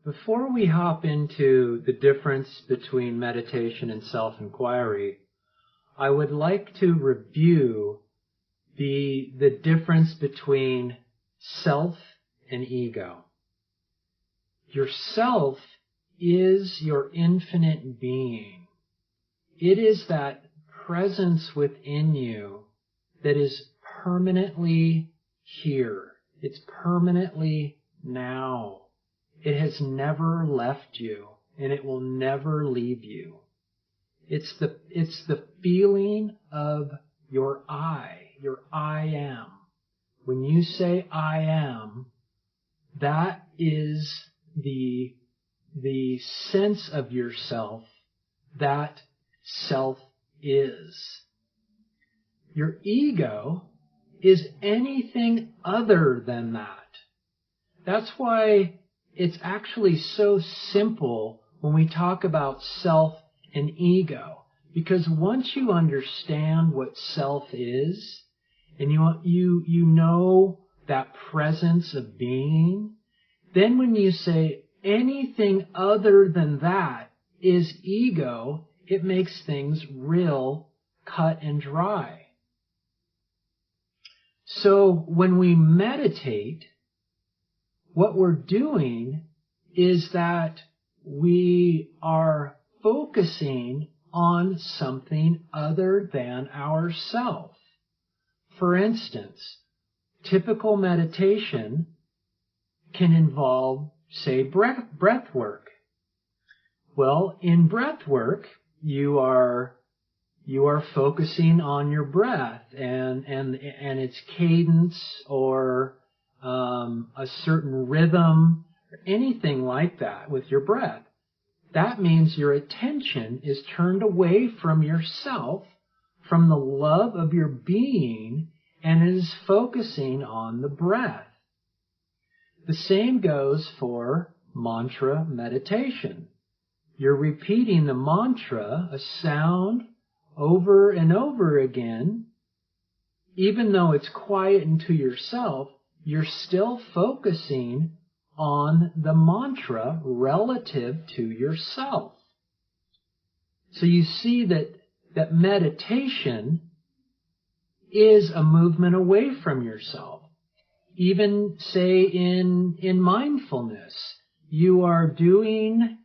Before we hop into the difference between meditation and self-enquiry, I would like to review the difference between self and ego. Your self is your infinite being. It is that presence within you that is permanently here. It's permanently now. It has never left you, and it will never leave you. It's the feeling of your I am. When you say I am, that is the sense of yourself that self is. Your ego is anything other than that. That's why it's actually so simple when we talk about self and ego. Because once you understand what self is, and you know that presence of being, then when you say anything other than that is ego, it makes things real cut and dry. So when we meditate, what we're doing is that we are focusing on something other than ourself. For instance, typical meditation can involve, say, breath work. Well, in breath work, you are focusing on your breath and its cadence or a certain rhythm or anything like that with your breath. That means your attention is turned away from yourself, from the love of your being, and is focusing on the breath. The same goes for mantra meditation. You're repeating the mantra, a sound, over and over again. Even though it's quiet and to yourself, you're still focusing on the mantra relative to yourself. So you see that meditation is a movement away from yourself. Even, say, in mindfulness, you are doing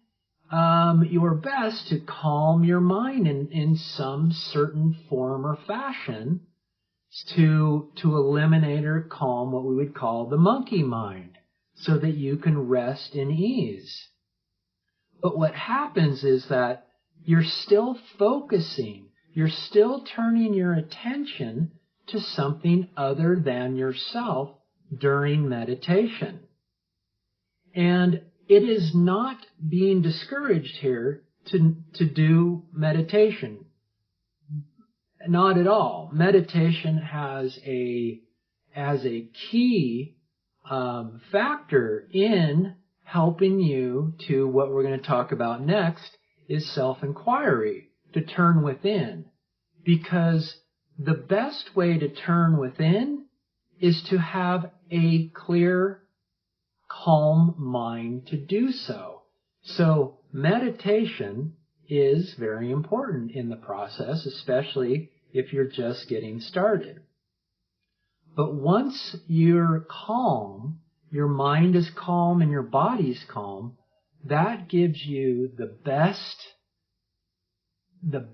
your best to calm your mind in some certain form or fashion to eliminate or calm what we would call the monkey mind, so that you can rest in ease. But what happens is that you're still focusing, you're still turning your attention to something other than yourself during meditation. And it is not being discouraged here to do meditation. Not at all. Meditation has a key factor in helping you to what we're going to talk about next is self-enquiry, to turn within. Because the best way to turn within is to have a clear, calm mind to do so. So meditation is very important in the process, especially if you're just getting started. But once you're calm, your mind is calm and your body's calm, that gives you the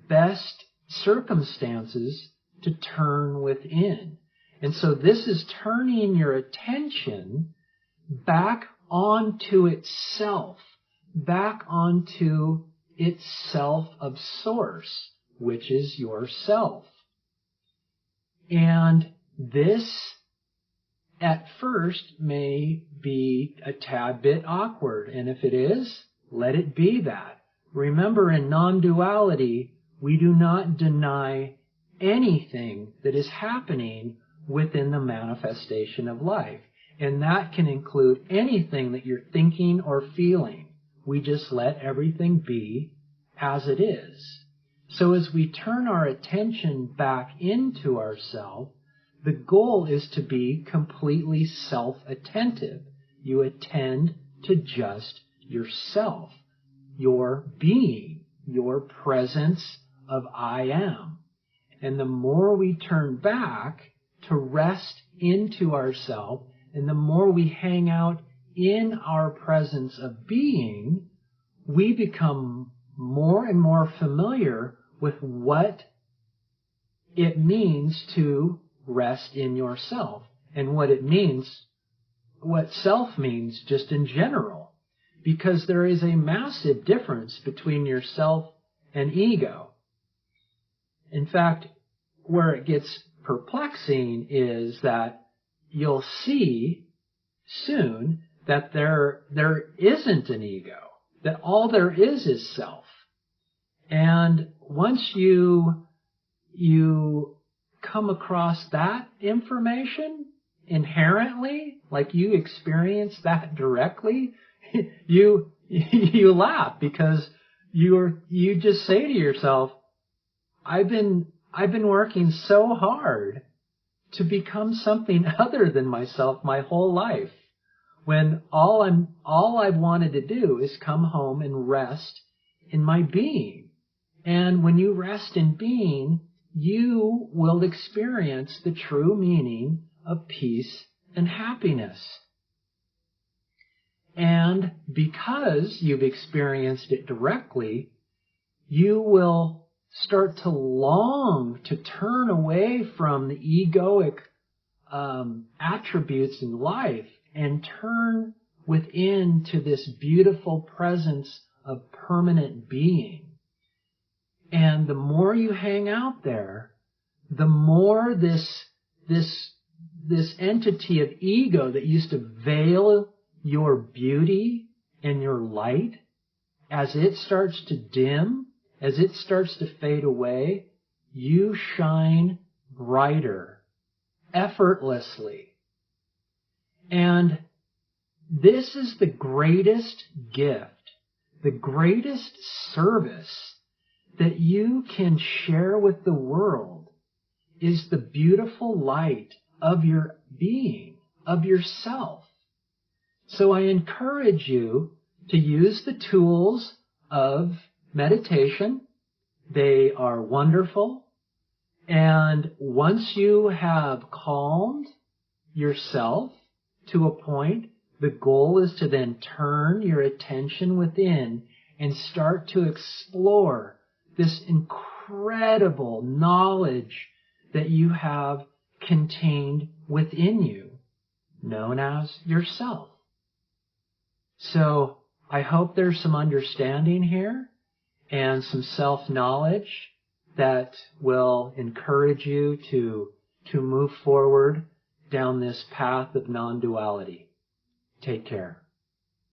best circumstances to turn within. And so this is turning your attention back onto itself, back onto its self of source, which is yourself. And this, at first, may be a tad bit awkward, and if it is, let it be that. Remember, in non-duality, we do not deny anything that is happening within the manifestation of life, and that can include anything that you're thinking or feeling. We just let everything be as it is. So as we turn our attention back into ourselves, the goal is to be completely self-attentive. You attend to just yourself, your being, your presence of I am. And the more we turn back to rest into ourself, and the more we hang out in our presence of being, we become more and more familiar with what it means to rest in yourself, and what it means, what self means just in general. Because there is a massive difference between yourself and ego. In fact, where it gets perplexing is that you'll see soon that there isn't an ego, that all there is self. And once you come across that information inherently, like you experience that directly, you laugh, because you just say to yourself, I've been working so hard to become something other than myself my whole life, when all I've wanted to do is come home and rest in my being. And when you rest in being, you will experience the true meaning of peace and happiness. And because you've experienced it directly, you will start to long to turn away from the egoic attributes in life and turn within to this beautiful presence of permanent being. And the more you hang out there, the more this entity of ego that used to veil your beauty and your light, as it starts to dim, as it starts to fade away, you shine brighter, effortlessly. And this is the greatest gift, the greatest service that you can share with the world, is the beautiful light of your being, of yourself. So I encourage you to use the tools of meditation. They are wonderful. And once you have calmed yourself to a point, the goal is to then turn your attention within and start to explore this incredible knowledge that you have contained within you, known as yourself. So I hope there's some understanding here and some self-knowledge that will encourage you to move forward down this path of non-duality. Take care.